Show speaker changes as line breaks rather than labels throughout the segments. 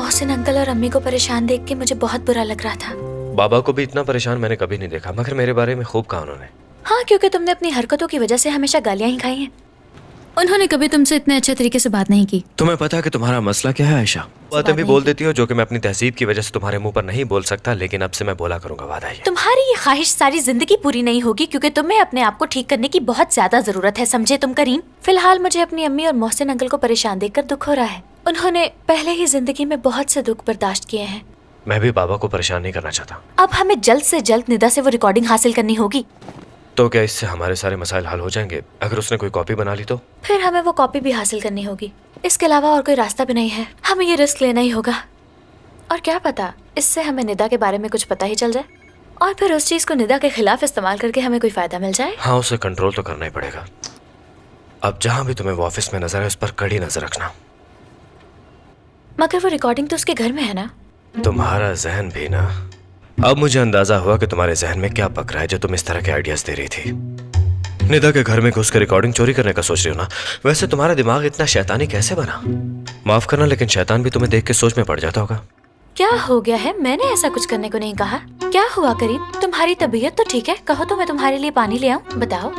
Mohsin uncle और अम्मी को परेशान देख के मुझे बहुत बुरा लग रहा था।
बाबा को भी इतना परेशान मैंने कभी नहीं देखा, मगर मेरे बारे में खूब कहा उन्होंने।
हाँ, क्योंकि तुमने अपनी हरकतों की वजह से हमेशा गालियां ही खाई हैं। उन्होंने कभी तुमसे इतने अच्छे तरीके से बात नहीं की।
तुम्हें पता है कि तुम्हारा मसला क्या है आयशा? बातें भी बोल देती हो जो कि मैं अपनी तहजीब की वजह से तुम्हारे मुंह पर नहीं बोल सकता, लेकिन अब से मैं बोला करूंगा, वादा है।
तुम्हारी ये ख्वाहिश सारी जिंदगी पूरी नहीं होगी, क्योंकि तुम्हें अपने आप को ठीक करने की बहुत ज्यादा जरूरत है, समझे तुम करीम? फिलहाल मुझे अपनी अम्मी और मोहसिन अंकल को परेशान देखकर दुख हो रहा है। उन्होंने पहले ही जिंदगी में बहुत से दुख बर्दाश्त किए हैं।
मैं भी बाबा को परेशान नहीं करना चाहता।
अब हमें जल्द से जल्द निदा से वो रिकॉर्डिंग हासिल करनी होगी।
तो क्या इससे हमारे सारे मसाइल हल हो जाएंगे? अगर उसने कोई कॉपी बना ली तो?
फिर हमें वो कॉपी भी हासिल करनी होगी। इसके अलावा और कोई रास्ता भी नहीं है। हमें ये रिस्क लेना ही होगा। और क्या पता, इससे हमें निदा के बारे में कुछ पता ही चल जाए और फिर उस चीज को निदा के खिलाफ इस्तेमाल करके हमें कोई फायदा मिल जाए।
हाँ, उसे कंट्रोल तो करना ही पड़ेगा। अब जहाँ भी तुम्हें वो ऑफिस में नजर है, उस पर कड़ी नजर रखना।
मगर वो रिकॉर्डिंग तो उसके घर में है ना?
तुम्हारा जहन भी ना। अब मुझे अंदाजा हुआ कि तुम्हारे जहन में क्या पक रहा है जो तुम इस तरह के आइडियाज दे रही थी। निदा के घर में घुस कर रिकॉर्डिंग चोरी करने का सोच रही हो ना? वैसे तुम्हारा दिमाग इतना शैतानी कैसे बना? माफ करना, लेकिन शैतान भी तुम्हें देख के सोच में पड़ जाता होगा।
क्या हो गया है? मैंने ऐसा कुछ करने को नहीं कहा। क्या हुआ करीम? तुम्हारी तबीयत तो ठीक है? कहो तो मैं तुम्हारे लिए पानी ले आऊं। बताओ।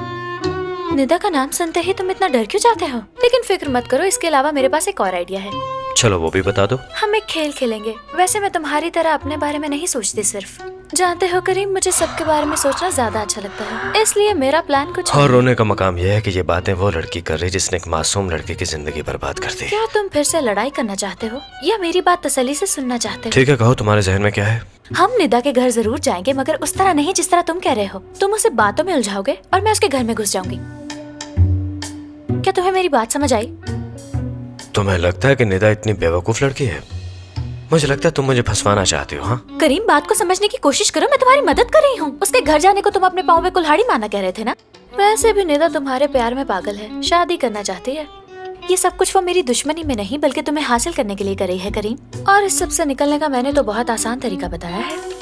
निदा का नाम सुनते ही तुम इतना डर क्यों जाते हो? लेकिन फिक्र मत करो, इसके अलावा मेरे पास एक और आइडिया है।
चलो वो भी बता दो।
हम एक खेल खेलेंगे। वैसे मैं तुम्हारी तरह अपने बारे में नहीं सोचती, सिर्फ जानते हो करीम, मुझे सबके बारे में सोचना ज्यादा अच्छा लगता है, इसलिए मेरा प्लान कुछ
और रोने का मकाम यह है कि ये बातें वो लड़की कर रही जिसने एक मासूम लड़के की जिंदगी बर्बाद कर दी।
क्या तुम फिर से लड़ाई करना चाहते हो या मेरी बात तसल्ली से सुनना चाहते हो?
ठीक है, कहो तुम्हारे जहन में क्या है?
हम निदा के घर जरूर जाएंगे, मगर उस तरह नहीं जिस तरह तुम कह रहे हो। तुम उसे बातों में उलझाओगे और मैं उसके घर में घुस जाऊंगी। क्या तुम्हें मेरी बात समझ आई?
तुम्हें लगता है कि निदा इतनी बेवकूफ लड़की है? मुझे लगता है तुम मुझे फंसवाना चाहती हो। हाँ
करीम, बात को समझने की कोशिश करो। मैं तुम्हारी मदद कर रही हूँ। उसके घर जाने को तुम अपने पाँव में कुल्हाड़ी मारना कह रहे थे ना? वैसे भी निदा तुम्हारे प्यार में पागल है, शादी करना चाहती है। ये सब कुछ वो मेरी दुश्मनी में नहीं बल्कि तुम्हें हासिल करने के लिए कर रही है करीम। और इस सब से निकलने का मैंने तो बहुत आसान तरीका बताया है।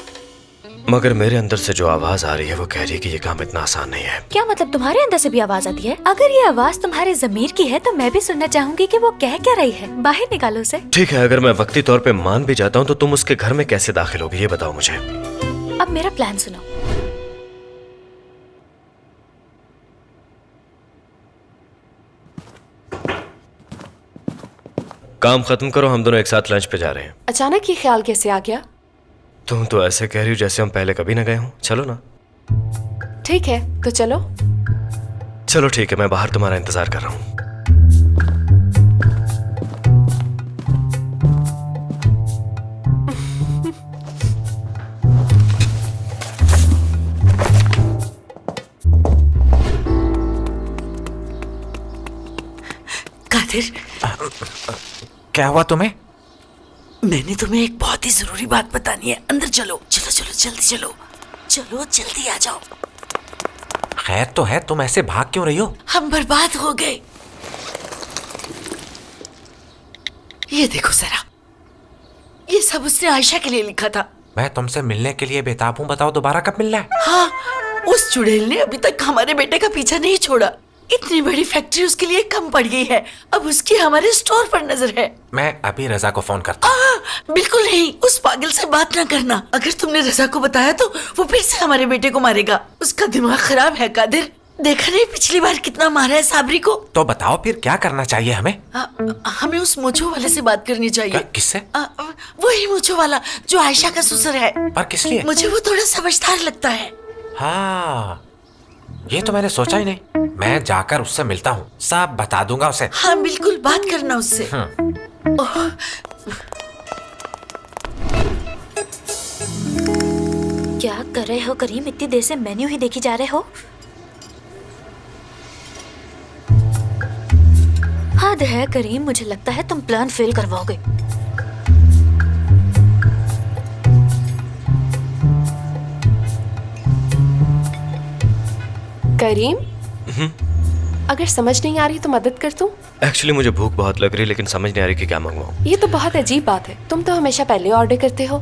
मगर मेरे अंदर से जो आवाज आ रही है वो कह रही है कि ये काम इतना आसान नहीं है।
क्या मतलब तुम्हारे अंदर से भी आवाज आती है? अगर ये आवाज तुम्हारे ज़मीर की है तो मैं भी सुनना चाहूंगी कि वो कह क्या रही है। बाहर निकालो उसे।
ठीक है, अगर मैं वक्ती तौर पे मान भी जाता हूँ तो तुम उसके घर में कैसे दाखिल होगी, ये बताओ मुझे।
अब मेरा प्लान सुनो।
काम खत्म करो, हम दोनों एक साथ लंच पे जा रहे हैं।
अचानक ये ख्याल कैसे आ गया?
तुम तो ऐसे कह रही हो जैसे हम पहले कभी न गए हों। चलो ना।
ठीक है तो चलो।
चलो ठीक है, मैं बाहर तुम्हारा इंतजार कर रहा हूँ।
कादिर,
क्या हुआ तुम्हें?
मैंने तुम्हें एक बहुत ही जरूरी बात बतानी है। अंदर चलो चलो चलो, जल्दी चलो, चलो जल्दी आ जाओ।
खैर तो है, तुम ऐसे भाग क्यों रही हो?
हम बर्बाद हो गए। ये देखो जरा, ये सब उसने आयशा के लिए लिखा था।
मैं तुमसे मिलने के लिए बेताब हूँ, बताओ दोबारा कब मिलना है?
हाँ, उस चुड़ैल ने अभी तक हमारे बेटे का पीछा नहीं छोड़ा। इतनी बड़ी फैक्ट्री उसके लिए कम पड़ गई है। अब उसकी हमारे स्टोर पर नजर है।
मैं अभी रजा को फोन करता हूँ।
बिल्कुल नहीं, उस पागल से बात ना करना। अगर तुमने रजा को बताया तो वो फिर से हमारे बेटे को मारेगा। उसका दिमाग खराब है कादिर। देखा नहीं पिछली बार कितना मारा है साबरी को?
तो बताओ फिर क्या करना चाहिए हमें?
हमें उस मूंछों वाले से बात करनी चाहिए।
किससे?
वही मूंछों वाला जो आयशा का ससुर है।
पर किस लिए?
मुझे वो थोड़ा समझदार लगता है।
हाँ, ये तो मैंने सोचा ही नहीं। मैं जाकर उससे मिलता हूँ, सब बता दूंगा उसे।
हाँ बिल्कुल, बात करना उससे।
क्या कर रहे हो करीम? इतनी देर से मेन्यू ही देखी जा रहे हो? हद है करीम, मुझे लगता है तुम प्लान फेल करवाओगे।
करीम, अगर समझ नहीं आ रही तो मदद कर दूं?
एक्चुअली मुझे भूख बहुत लग रही है, लेकिन समझ नहीं आ रही कि क्या मंगवाऊं।
ये तो बहुत अजीब बात है। तुम तो हमेशा पहले ऑर्डर करते हो।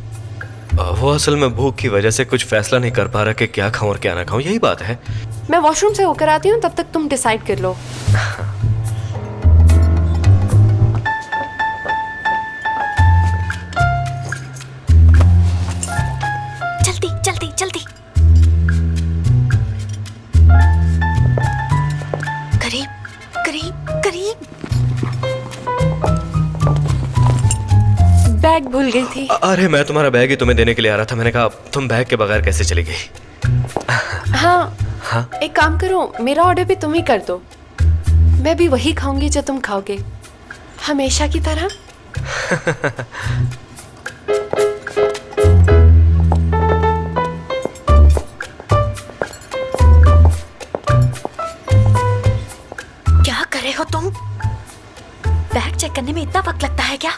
वो असल में भूख की वजह से कुछ फैसला नहीं कर पा रहा कि क्या खाऊं और क्या ना खाऊं, यही बात है।
मैं वॉशरूम से होकर आती हूँ, तब तक तुम डिसाइड कर लो। बैग भूल गई थी।
अरे मैं तुम्हारा बैग ही तुम्हें देने के लिए आ रहा था। मैंने कहा तुम बैग के बगैर कैसे चली गई।
हाँ,
हाँ
एक काम करो, मेरा ऑर्डर भी तुम ही कर दो। मैं भी वही खाऊंगी जो तुम खाओगे, हमेशा की तरह।
क्या कर रहे हो तुम? बैग चेक करने में इतना वक्त लगता है क्या?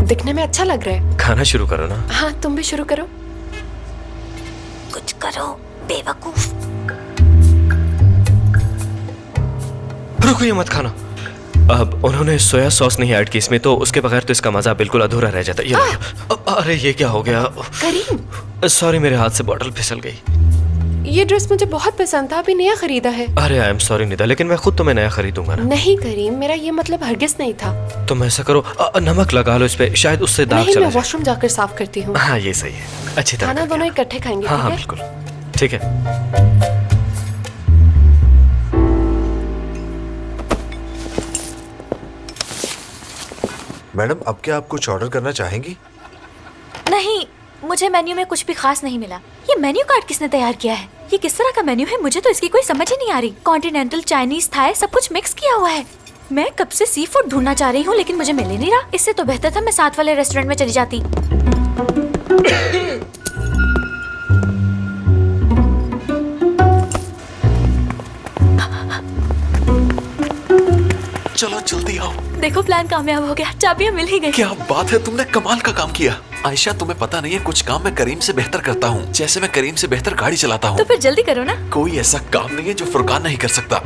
दिखने में अच्छा लग रहा है।
खाना शुरू करो ना।
हाँ, तुम भी शुरू करो।
कुछ करो बेवकूफ।
रुको, ये मत खाना। अब उन्होंने सोया सॉस नहीं ऐड की इसमें, तो उसके बगैर तो इसका मजा बिल्कुल अधूरा रह जाता। ये अरे ये क्या हो गया?
करीम,
सॉरी, मेरे हाथ से बॉटल फिसल गई।
ये ड्रेस मुझे बहुत पसंद था, अभी नया खरीदा है।
अरे आई एम सॉरी निदा, लेकिन मैं खुद तुम्हें नया खरीदूंगा ना।
नहीं करीम, मेरा ये मतलब हरगिज नहीं था।
तुम ऐसा करो, नमक लगा लो इस पे, शायद उससे दाग
नहीं,
चला
मैं
जाए।
वॉशरूम जाकर साफ करती हूँ।
हाँ ये सही है, अच्छी तरह
खाना
करके
दोनों
आओ।
इकट्ठे खाएंगे,
हाँ हाँ
ठीक है?
बिल्कुल ठीक है।
मैडम, अब क्या आप कुछ ऑर्डर करना चाहेंगी?
नहीं, मुझे मेन्यू में कुछ भी खास नहीं मिला। ये मेन्यू कार्ड किसने तैयार किया है? ये किस तरह का मेन्यू है? मुझे तो इसकी कोई समझ ही नहीं आ रही। कॉन्टिनेंटल, चाइनीज, थाई सब कुछ मिक्स किया हुआ है। मैं कब से सी फूड ढूंढना चाह रही हूँ, लेकिन मुझे मिल ही नहीं रहा। इससे तो बेहतर था मैं साथ वाले रेस्टोरेंट में चली जाती।
चलो जल्दी आओ।
देखो प्लान कामयाब हो गया, चाबियां मिल ही गई।
क्या बात है, तुमने कमाल का काम किया। आयशा, तुम्हें पता नहीं है, कुछ काम मैं करीम से बेहतर करता हूँ, जैसे मैं करीम से बेहतर गाड़ी चलाता
तो
हूँ।
फिर जल्दी करो ना।
कोई ऐसा काम नहीं है जो फुरकान नहीं कर सकता।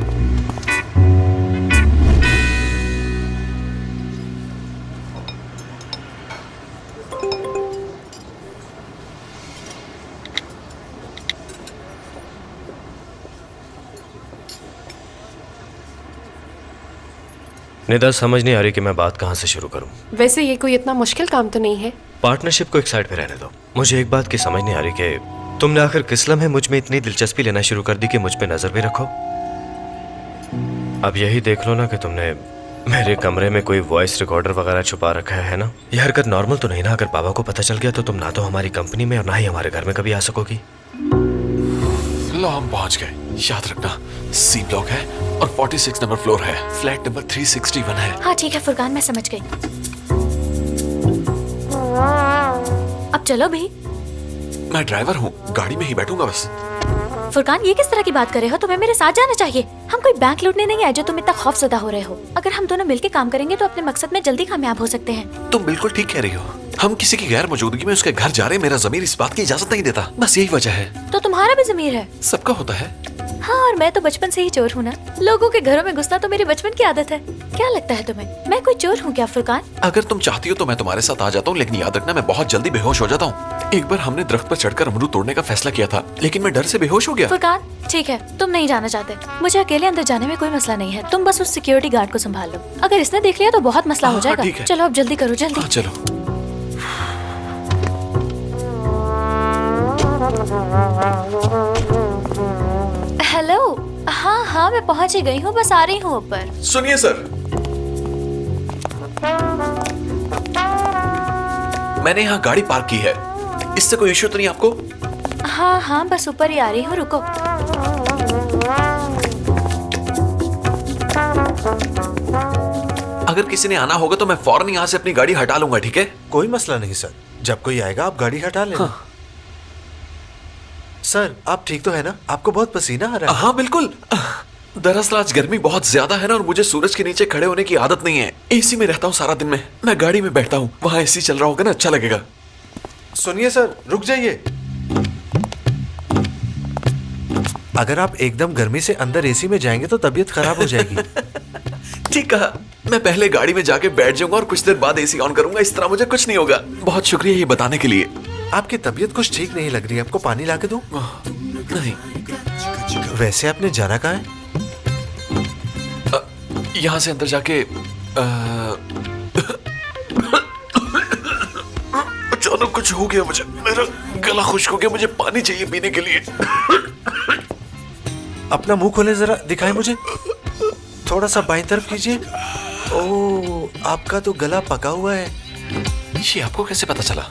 निदा, समझ नहीं आ रही कि मैं बात कहाँ से शुरू करूँ।
वैसे ये कोई इतना मुश्किल काम तो नहीं है।
पार्टनरशिप को एक साइड पे रहने दो। मुझे एक बात की समझ नहीं आ रही कि तुमने आखिर किस लम्हे मुझ में इतनी दिलचस्पी लेना शुरू कर दी कि मुझ पे नजर भी रखो। अब यही देख लो ना कि तुमने मेरे कमरे में कोई वॉइस रिकॉर्डर वगैरह छुपा रखा है ना। ये हरकत नॉर्मल तो नहीं ना? अगर पापा को पता चल गया तो तुम ना तो हमारी कंपनी में और ना ही हमारे घर में कभी आ सकोगी।
लो, हम पहुंच गए। याद रखना, सी ब्लॉक है और 46 नंबर फ्लोर है, फ्लैट नंबर 361 है।
हाँ ठीक है फुरकान, मैं समझ गई। अब चलो भी।
मैं ड्राइवर हूँ, गाड़ी में ही बैठूंगा बस।
फुरकान, ये किस तरह की बात कर रहे हो? तुम्हें मेरे साथ जाना चाहिए। हम कोई बैंक लूटने नहीं आए जो तुम इतना खौफजदा हो रहे हो। अगर हम दोनों मिलकर काम करेंगे तो अपने मकसद में जल्दी कामयाब हो सकते हैं।
तुम बिल्कुल ठीक कह रही हो। हम किसी की गैर मौजूदगी में उसके घर जा रहे, मेरा ज़मीर इस बात की इजाजत नहीं देता। बस यही वजह है।
तो तुम्हारा भी ज़मीर है।
सबका होता है।
हाँ, और मैं तो बचपन से ही चोर हूँ ना। लोगों के घरों में घुसना तो मेरी बचपन की आदत है। क्या लगता है तुम्हें मैं कोई चोर हूँ क्या फुरकान?
अगर तुम चाहती हो तो मैं तुम्हारे साथ आ जाता हूँ, लेकिन याद रखना मैं बहुत जल्दी बेहोश हो जाता हूँ। एक बार हमने दरख्त पर चढ़कर अमरूद तोड़ने का फैसला किया था, लेकिन मैं डर से बेहोश हो गया।
फुरकान ठीक है, तुम नहीं जाना चाहते। मुझे अकेले अंदर जाने में कोई मसला नहीं है। तुम बस उस सिक्योरिटी गार्ड को संभाल लो। अगर इसने देख लिया तो बहुत मसला हो
हाँ, ठीक
जाएगा।
है।
चलो अब जल्दी करो, जल्दी।
हाँ, चलो।
हेलो। हाँ हाँ, मैं पहुँच ही गई हूँ, बस आ रही हूँ ऊपर।
सुनिए सर, मैंने यहाँ गाड़ी पार्क की है, इससे कोई इश्यू तो नहीं आपको?
हाँ हाँ, बस ऊपर ही आ रही हूँ, रुको।
अगर किसी ने आना होगा तो मैं फौरन यहाँ से अपनी गाड़ी हटा लूंगा, ठीक है?
कोई मसला नहीं सर, जब कोई आएगा आप गाड़ी हटा लेना।
हाँ।
सर, आप ठीक तो है ना? आपको बहुत पसीना आ रहा है।
हाँ बिल्कुल। दरअसल आज गर्मी बहुत ज्यादा है ना, और मुझे सूरज के नीचे खड़े होने की आदत नहीं है। एसी में रहता हूँ सारा दिन में। मैं गाड़ी में बैठता हूँ, वहाँ एसी चल रहा होगा ना, अच्छा लगेगा।
सुनिए सर, रुक जाइए। अगर आप एकदम गर्मी से अंदर एसी में जाएंगे तो तबीयत खराब हो जाएगी।
ठीक कहा, मैं पहले गाड़ी में जाके बैठ जाऊंगा और कुछ देर बाद एसी ऑन करूंगा, इस तरह मुझे कुछ नहीं होगा। बहुत शुक्रिया ये बताने के लिए।
आपकी तबीयत कुछ ठीक नहीं लग रही है, आपको पानी ला के दूं?
नहीं।
वैसे आपने जाना कहाँ है?
यहाँ से अंदर जाके अचानक कुछ हो गया मुझे, मेरा गला खुश्क हो गया, मुझे पानी चाहिए पीने के लिए।
अपना मुंह खोले जरा, दिखाएं मुझे। थोड़ा सा बाईं तरफ कीजिए। ओह, आपका तो गला पका हुआ है।
ये आपको कैसे पता चला?